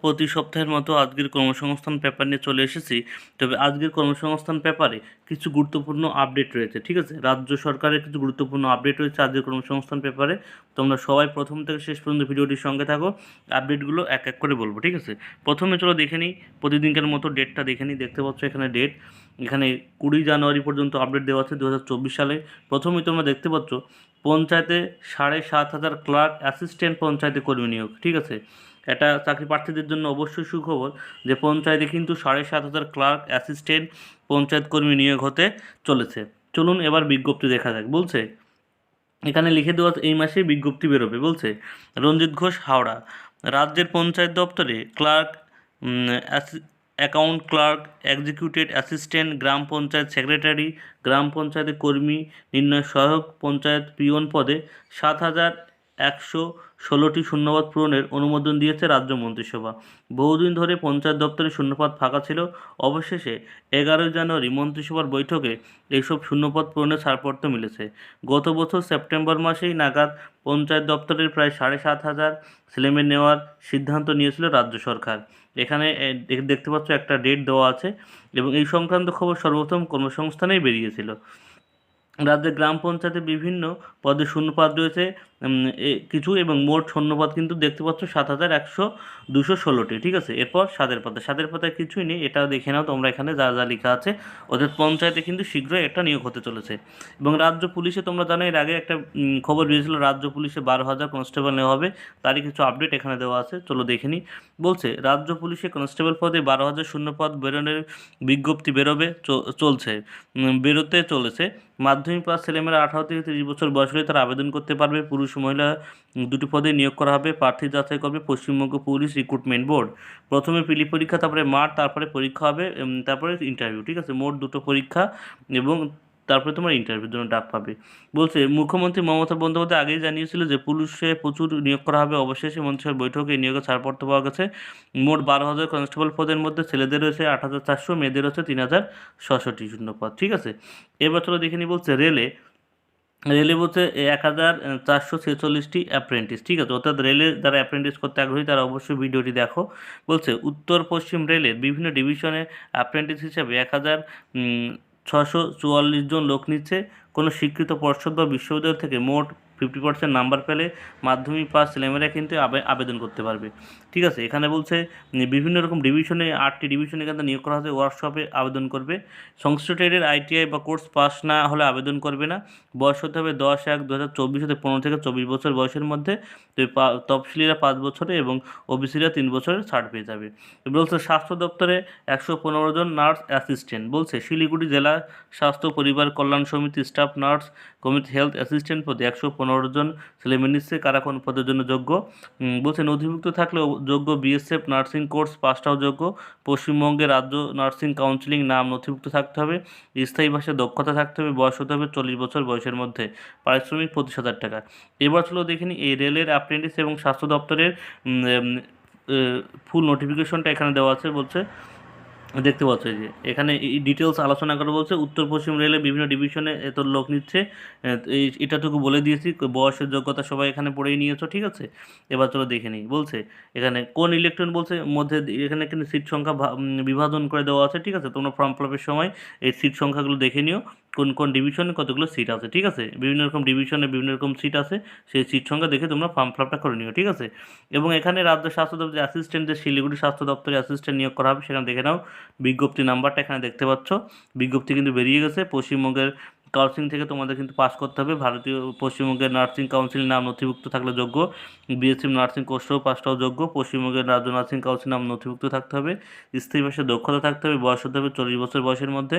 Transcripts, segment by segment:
প্রতি সপ্তাহের মতো আজকের কর্মসংস্থান পেপার নিয়ে চলে এসেছি। তবে আজকের কর্মসংস্থান পেপারে কিছু গুরুত্বপূর্ণ আপডেট রয়েছে, ঠিক আছে। রাজ্য সরকারের কিছু গুরুত্বপূর্ণ আপডেট রয়েছে আজকের কর্মসংস্থান পেপারে। তোমরা সবাই প্রথম থেকে শেষ পর্যন্ত ভিডিওটির সঙ্গে থাকো, আপডেটগুলো এক এক করে বলবো, ঠিক আছে। প্রথমে চলো দেখে নিই, প্রতিদিনকার মতো ডেটটা দেখে নিই। দেখতে পাচ্ছ এখানে ডেট, এখানে 20 জানুয়ারি পর্যন্ত আপডেট দেওয়া আছে 2024 সালে। প্রথমেই তোমরা দেখতে পাচ্ছ পঞ্চায়েতে 7,500 ক্লার্ক অ্যাসিস্ট্যান্ট পঞ্চায়েতে কর্মী নিয়োগ, ঠিক আছে। এটা চাকরি প্রার্থীদের জন্য অবশ্যই সুখবর যে পঞ্চায়েতে কিন্তু 7,500 ক্লার্ক অ্যাসিস্ট্যান্ট পঞ্চায়েত কর্মী নিয়োগ হতে চলেছে। চলুন এবার বিজ্ঞপ্তি দেখা যাক। বলছে এখানে লিখে দেওয়া এই মাসেই বিজ্ঞপ্তি বেরোবে। বলছে রঞ্জিত ঘোষ, হাওড়া, রাজ্যের পঞ্চায়েত দপ্তরে clerk, account clerk, executive assistant, গ্রাম পঞ্চায়েত সেক্রেটারি, গ্রাম পঞ্চায়েতের কর্মী নির্ণয় সহায়ক, পঞ্চায়েত পিওন পদে 7,116টি শূন্যপদ পূরণের অনুমোদন দিয়েছে রাজ্য মন্ত্রিসভা। বহুদিন ধরে পঞ্চায়েত দপ্তরে শূন্যপদ ফাঁকা ছিল। অবশেষে 11 জানুয়ারি মন্ত্রিসভার বৈঠকে এইসব শূন্যপদ পূরণের ছাড়পত্র মিলেছে। গত বছর সেপ্টেম্বর মাসেই নাগাদ পঞ্চায়েত দপ্তরের প্রায় 7,500 ছেলেমেয়ে নেওয়ার সিদ্ধান্ত নিয়েছিল রাজ্য সরকার। এখানে দেখতে পাচ্ছ একটা ডেট দেওয়া আছে এবং এই সংক্রান্ত খবর সর্বপ্রথম কর্মসংস্থানেই বেরিয়েছিল। রাজ্যের গ্রাম পঞ্চায়েতে বিভিন্ন পদে শূন্যপদ রয়েছে কিছু, এবং মোট শূন্যপদ কিন্তু দেখতে পাচ্ছ 7,216টি, ঠিক আছে। এরপর স্বাদের পাতায় কিছুই নেই, এটা দেখে নাও তোমরা, এখানে যা যা লেখা আছে। ওদের পঞ্চায়েতে কিন্তু শীঘ্রই একটা নিয়োগ হতে চলেছে। এবং রাজ্য পুলিশে তোমরা জানো এর আগে একটা খবর বেরিয়েছিল, রাজ্য পুলিশে 12,000 কনস্টেবল নেওয়া হবে, তারই কিছু আপডেট এখানে দেওয়া আছে। চলো দেখে নিই। বলছে রাজ্য পুলিশে কনস্টেবল পদে 12,000 শূন্যপদ বেরোনোর বিজ্ঞপ্তি বেরোতে চলেছে। মাধ্যমিক পাস ছেলেমেয়েরা 18 থেকে 30 বছর বয়স হলে তারা আবেদন করতে পারবে। পুরুষ ও মহিলা দুটি পদে নিয়োগ করা হবে। প্রার্থী যাচাই করবে পশ্চিমবঙ্গ পুলিশ রিক্রুটমেন্ট বোর্ড। প্রথমে প্রিলি পরীক্ষা, তারপরে মাঠ, তারপরে পরীক্ষা হবে, তারপরে ইন্টারভিউ, ঠিক আছে। মোট 2টো পরীক্ষা এবং তারপরে তোমার ইন্টারভিউর জন্য ডাক পাবে। বলছে মুখ্যমন্ত্রী মমতা বন্দ্যোপাধ্যায় আগেই জানিয়েছিল যে পুলিশে প্রচুর নিয়োগ করা হবে। অবশেষে মন্ত্রিসভার বৈঠকে নিয়োগের ছাড়পত্র পাওয়া গেছে। মোট 12,000 কনস্টেবল পদের মধ্যে ছেলেদের রয়েছে 8,400, মেয়েদের রয়েছে 3,066 শূন্যপদ, ঠিক আছে। এবার চলো দেখে নিই। বলছে রেলে বলছে 1,446টি অ্যাপ্রেন্টিস, ঠিক আছে। অর্থাৎ রেলে যারা অ্যাপ্রেন্টিস করতে আগ্রহী তারা অবশ্যই ভিডিওটি দেখো। বলছে উত্তর পশ্চিম রেলের বিভিন্ন ডিভিশনে অ্যাপ্রেন্টিস হিসেবে 1,644 জন লোক নিচ্ছে। কোনো স্বীকৃত পর্ষদ বা বিশ্ববিদ্যালয় থেকে মোট 50% নাম্বার পেলে মাধ্যমিক পাস ছেলেমেয়েরা কিন্তু আবেদন করতে পারবে, ঠিক আছে। এখানে বলছে বিভিন্ন রকম ডিভিশনে 8টি ডিভিশনে এখানে নিয়োগ করা হবে। ওয়ার্কশপে আবেদন করবে। সংশ্লিষ্ট ট্রেডের আইটিআই বা কোর্স পাস না হলে আবেদন করবে না। বয়স হতে হবে 10/1/2024 হতে 15 থেকে 24 বছর বয়সের মধ্যে। তফসিলিরা 5 বছরে এবং ওবিসিরা 3 বছরের ছাড় পেয়ে যাবে। বলছে স্বাস্থ্য দপ্তরে 115 জন নার্স অ্যাসিস্ট্যান্ট। বলছে শিলিগুড়ি জেলা স্বাস্থ্য পরিবার কল্যাণ সমিতি staff nurse committee health assistant পদে 115 জন ছেলেমেয়ে নিচ্ছে। কারা কোন পদের জন্য যোগ্য? বলছে নথিভুক্ত থাকলেও যোগ্য, বিএসএফ নার্সিং কোর্স পাসটাও যোগ্য। পশ্চিমবঙ্গের রাজ্য নার্সিং কাউন্সিলিং নাম নথিভুক্ত থাকতে হবে। স্থায়ী ভাষায় দক্ষতা থাকতে হবে। বয়স হতে হবে 40 বছর বয়সের মধ্যে। পারিশ্রমিক 25,000 টাকা। এবার চলো দেখিনি এই রেলের অ্যাপ্রেন্টিস এবং স্বাস্থ্য দপ্তরের ফুল নোটিফিকেশনটা এখানে দেওয়া আছে। বলছে দেখতে পাচ্ছ যে এখানে এই ডিটেলস আলোচনা করে। বলছে উত্তর পশ্চিম রেলের বিভিন্ন ডিভিশনে এত লোক নিচ্ছে। এটাটুকু বলে দিয়েছি, বয়সের যোগ্যতা সবাই এখানে পড়েই নিয়েছো, ঠিক আছে। এবার চলো দেখে নিই। বলছে এখানে কোন ইলেকট্রন বলছে মধ্যে এখানে কিন্তু সিট সংখ্যা বিভাজন করে দেওয়া আছে, ঠিক আছে। তোমরা ফর্ম ফিল আপের সময় এই সিট সংখ্যাগুলো দেখে নিও, কোন কোন ডিভিশনে কতগুলো সিট আছে, ঠিক আছে। বিভিন্ন রকম ডিভিশনে বিভিন্ন রকম সিট আছে, সেই সিট সংখ্যা দেখে তোমরা ফর্ম ফিল আপটা করে নিও, ঠিক আছে। এবং এখানে রাজ্য স্বাস্থ্য দপ্তরের অ্যাসিস্ট্যান্ট, যে শিলিগুড়ি স্বাস্থ্য দপ্তরের অ্যাসিস্ট্যান্ট নিয়োগ করা হবে সেখানে দেখে নাও। বিজ্ঞপ্তি নাম্বারটা এখানে দেখতে পাচ্ছ, বিজ্ঞপ্তি কিন্তু বেরিয়ে গেছে। পশ্চিমবঙ্গের কাউন্সিলিং থেকে তোমাদের কিন্তু পাস করতে হবে। ভারতীয় পশ্চিমবঙ্গের নার্সিং কাউন্সিল নাম নথিভুক্ত থাকলে যোগ্য। বিএসসি নার্সিং কোর্সেও পাসটাও যোগ্য। পশ্চিমবঙ্গের রাজ্য নার্সিং কাউন্সিল নাম নথিভুক্ত থাকতে হবে। স্থায়ী ভাষায় দক্ষতা থাকতে হবে। বয়স হতে হবে 40 বছর বয়সের মধ্যে।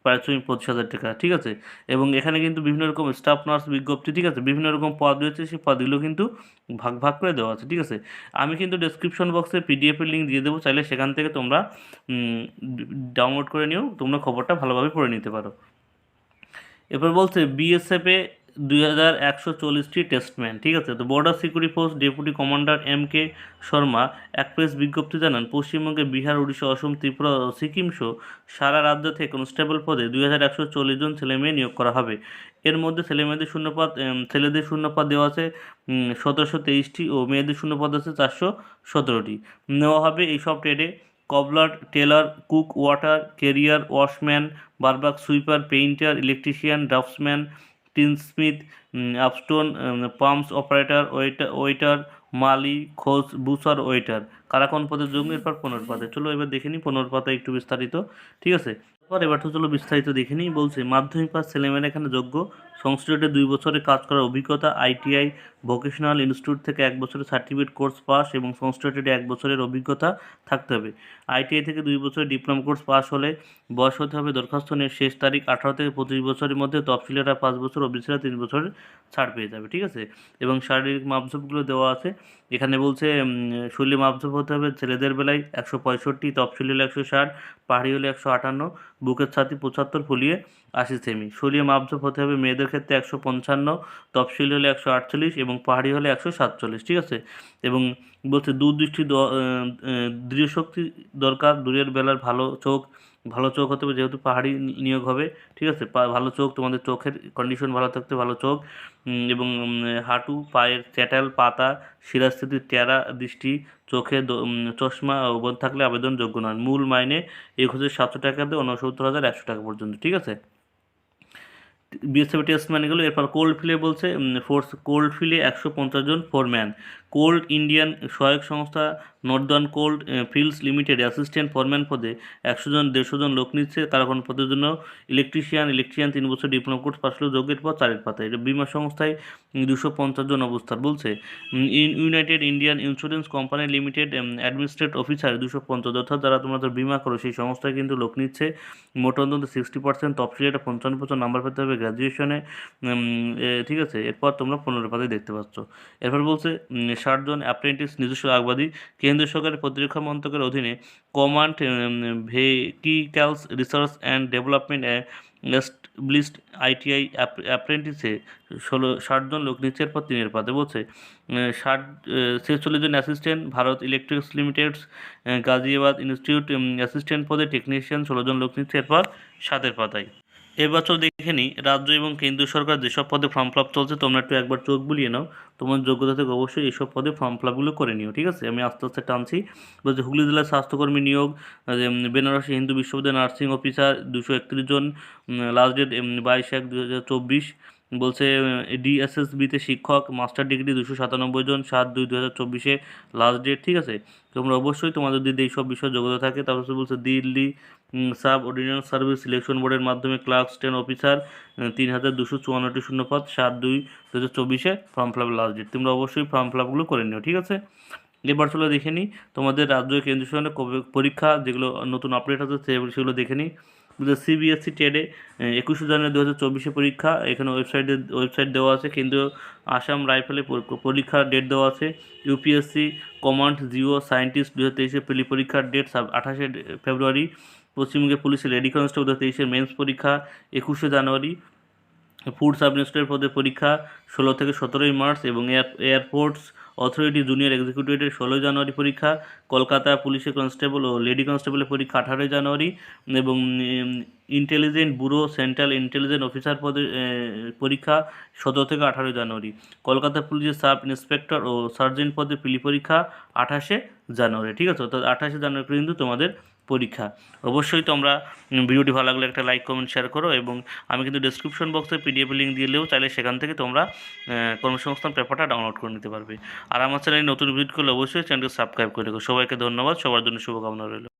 পারিশ্রমিক 25,000 টাকা, ঠিক আছে। এবং এখানে কিন্তু বিভিন্ন রকম স্টাফ নার্স বিজ্ঞপ্তি, ঠিক আছে। বিভিন্ন রকম পদ রয়েছে, সেই পদগুলো কিন্তু ভাগ ভাগ করে দেওয়া আছে, ঠিক আছে। আমি কিন্তু ডেসক্রিপশন বক্সে পিডিএফের লিঙ্ক দিয়ে দেবো, চাইলে সেখান থেকে তোমরা ডাউনলোড করে নিও, তোমরা খবরটা ভালোভাবে পড়ে নিতে পারো। এরপর বলছে বিএসএফে 2,140টি টেস্টম্যান, ঠিক আছে। তো border security force deputy commander M.K. Sharma এক প্রেস বিজ্ঞপ্তি জানান পশ্চিমবঙ্গে বিহার, উড়িষ্যা, অসম, ত্রিপুরা ও সিকিম সহ সারা রাজ্য থেকে কনস্টেবল পদে 2,140 জন ছেলেমেয়ে নিয়োগ করা হবে। এর মধ্যে ছেলেমেয়েদের শূন্যপদ ছেলেদের শূন্যপদ দেওয়া আছে 1723টি ও মেয়েদের শূন্যপদ আছে 417টি। নেওয়া হবে এইসব ট্রেডে cobbler, tailor, cook, water carrier, washman, barber, sweeper, painter, electrician, draftsman, tinsmith, আপস্টোন, পাম্পস অপারেটর, ওয়েটার, মালি, খোঁজ, বুসার, ওয়েটার। কারা কোন পদের যোগ্য? এরপর 15 পাতায়। চলো এবার দেখে নিই 15 পাতায় একটু বিস্তারিত, ঠিক আছে। এবার তো চলো বিস্তারিত দেখে নিই। বলছে মাধ্যমিক পাস ছেলেমেয়েরা এখানে যোগ্য সংশ্লিষ্ট 2 বছরের কাজ করার অভিজ্ঞতা, আইটিআই, ভোকেশনাল ইনস্টিটিউট থেকে 1 বছরের সার্টিফিকেট কোর্স পাস এবং সংশ্লিষ্ট 1 বছরের অভিজ্ঞতা থাকতে হবে। আইটিআই থেকে 2 বছরের ডিপ্লোমা কোর্স পাস হলে বয়স হতে হবে দরখাস্ত নিয়ে শেষ তারিখ 18 থেকে 25 বছরের মধ্যে। তফসিলিরা 5 বছর, ওবিসিরা 3 বছরের ছাড় পেয়ে যাবে, ঠিক আছে। এবং শারীরিক মাপঝোপগুলো দেওয়া আছে এখানে। বলছে শৈলী মাপঝোপ হতে হবে ছেলেদের বেলায় 165, তফসিলি হলে 160, পাহাড়ি হলে 158, বুকের ছাতি 75, ফুলিয়ে 80 সেমি। শৈলী মাপঝোপ হতে হবে মেয়েদের ক্ষেত্রে 155, তফসিলি হলে 148 এবং পাহাড়ি হলে 147, ঠিক আছে। এবং বলছে দূরদৃষ্টি দৃঢ়শক্তি দরকার, দূরের বেলার ভালো চোখ হতে হবে যেহেতু পাহাড়ি নিয়োগ হবে, ঠিক আছে। ভালো চোখ, তোমাদের চোখের কন্ডিশন ভালো থাকতে ভালো চোখ, এবং হাঁটু, পায়ের চ্যাটাল, পাতা, শিরাস্থিতির টেরা দৃষ্টি, চোখে চশমা বোধ থাকলে আবেদনযোগ্য নয়। মূল মাইনে 21,700 টাকা দিয়ে 69,100 টাকা পর্যন্ত, ঠিক আছে। বিএসএফ টেস্ট মানে গেলো। এরপর কোল্ড ফিলে বলছে ফোর্স কোল্ড ফিলে 150 জন ফোরম্যান। কোল্ড ইন্ডিয়ান সহায়ক সংস্থা Northern cold fields limited assistant foreman পদে 100 জন 150 জন লোক নিচ্ছে। কারাখন পদের জন্য ইলেকট্রিশিয়ান 3 বছর ডিপ্লোমা কোর্স পাস হলেও যোগ্যের পর 4 পাতায়। এটা বিমা সংস্থায় 250 জন অবস্থান। বলছে United Indian insurance company limited administrate officer 250, অর্থাৎ যারা তোমাদের বিমা করো সেই সংস্থায় কিন্তু লোক নিচ্ছে। মোট অন্তত 60%, তফসিলি এটা 55% নাম্বার পেতে হবে গ্র্যাজুয়েশনে, ঠিক আছে। এরপর তোমরা 15 পাতায় দেখতে পাচ্ছ। এরপর বলছে 60 জন অ্যাপ্রেন্টিস নিজস্ব আগবাদী। কেন্দ্রীয় সরকারের প্রতিরক্ষা মন্ত্রকের অধীনে command vehicles research and development established ITI অ্যাপ্রেন্টিসে 60 জন লোক নিচ্ছে। এরপর 3 পাতে বলছে 46 জন assistant Bharat electronics limited's Ghaziabad institute assistant পদে টেকনিশিয়ান 16 জন লোক নিচ্ছে। এরপর 7 পাতায় এবছর দেখে নিই রাজ্য এবং কেন্দ্রীয় সরকার যেসব পদে ফর্ম ফিল আপ চলছে, তোমরা একটু একবার চোখ বুলিয়ে নাও। তোমার যোগ্যতা থেকে অবশ্যই এইসব পদে ফর্ম ফিল আপগুলো করে নিও, ঠিক আছে। আমি আস্তে আস্তে টানছি। বলছে হুগলি জেলার স্বাস্থ্যকর্মী নিয়োগ, বেনারসি হিন্দু বিশ্ববিদ্যালয় নার্সিং অফিসার 231 জন, লাস্ট ডেট 22/1/2024। বলছে ডিএসএসবিতে শিক্ষক মাস্টার ডিগ্রি 297 জন, 7/2/2024 লাস্ট ডেট, ঠিক আছে। তোমরা অবশ্যই তোমাদের যদি এইসব বিষয়ে যোগ্যতা থাকে। তারপর বলছে Delhi sub ordinance service selection বোর্ডের মাধ্যমে ক্লার্ক 10 অফিসার 3,254টি শূন্যপদ 7/2/2024 form fill up last date. তোমরা অবশ্যই ফর্ম ফিল আপগুলো করে নিও, ঠিক আছে। এবার চলো দেখে নিই তোমাদের রাজ্য কেন্দ্রীয় সরকারের পরীক্ষা যেগুলো নতুন আপডেট আছে সেগুলো দেখে নিই। সিবিএসসি টেটে 21 জানুয়ারি 2024 পরীক্ষা। এখানে ওয়েবসাইট দেওয়া আছে। কেন্দ্রীয় আসাম রাইফেলে পরীক্ষার ডেট দেওয়া আছে। ইউপিএসসি কমান্ড জিও সায়েন্টিস্ট 2023 প্রিলি পরীক্ষার ডেট 28 ফেব্রুয়ারি। পশ্চিমবঙ্গের পুলিশের লেডি কনস্টেবল 2023 মেন্স পরীক্ষা 21 জানুয়ারি। ফুড সাব ইন্সপেক্টর পদের পরীক্ষা 16 থেকে 17 মার্চ এবং এয়ারপোর্টস অথরিটি জুনিয়র এক্সিকিউটিভের 16 জানুয়ারি পরীক্ষা। কলকাতা পুলিশের কনস্টেবল ও লেডি কনস্টেবলের পরীক্ষা 18 জানুয়ারি এবং intelligent bureau central intelligent officer পদের পরীক্ষা 17 থেকে 18 জানুয়ারি। কলকাতা পুলিশের সাব ইন্সপেক্টর ও সার্জেন্ট পদে প্রিলি পরীক্ষা 28 জানুয়ারি, ঠিক আছে। অর্থাৎ 28 জানুয়ারি পর্যন্ত তোমাদের পরীক্ষা। অবশ্যই তোমরা ভিডিওটি ভালো লাগলে একটা লাইক কমেন্ট শেয়ার করো, এবং আমি কিন্তু ডেসক্রিপশন বক্সে পিডিএফ লিঙ্ক দিলেও চাইলে সেখান থেকে তোমরা কর্মসংস্থান পেপারটা ডাউনলোড করে নিতে পারবে। আর আমার চ্যানেলে নতুন ভিডিও করলে অবশ্যই চ্যানেলকে সাবস্ক্রাইব করে রেখো। সবাইকে ধন্যবাদ, সবার জন্য শুভকামনা রইল।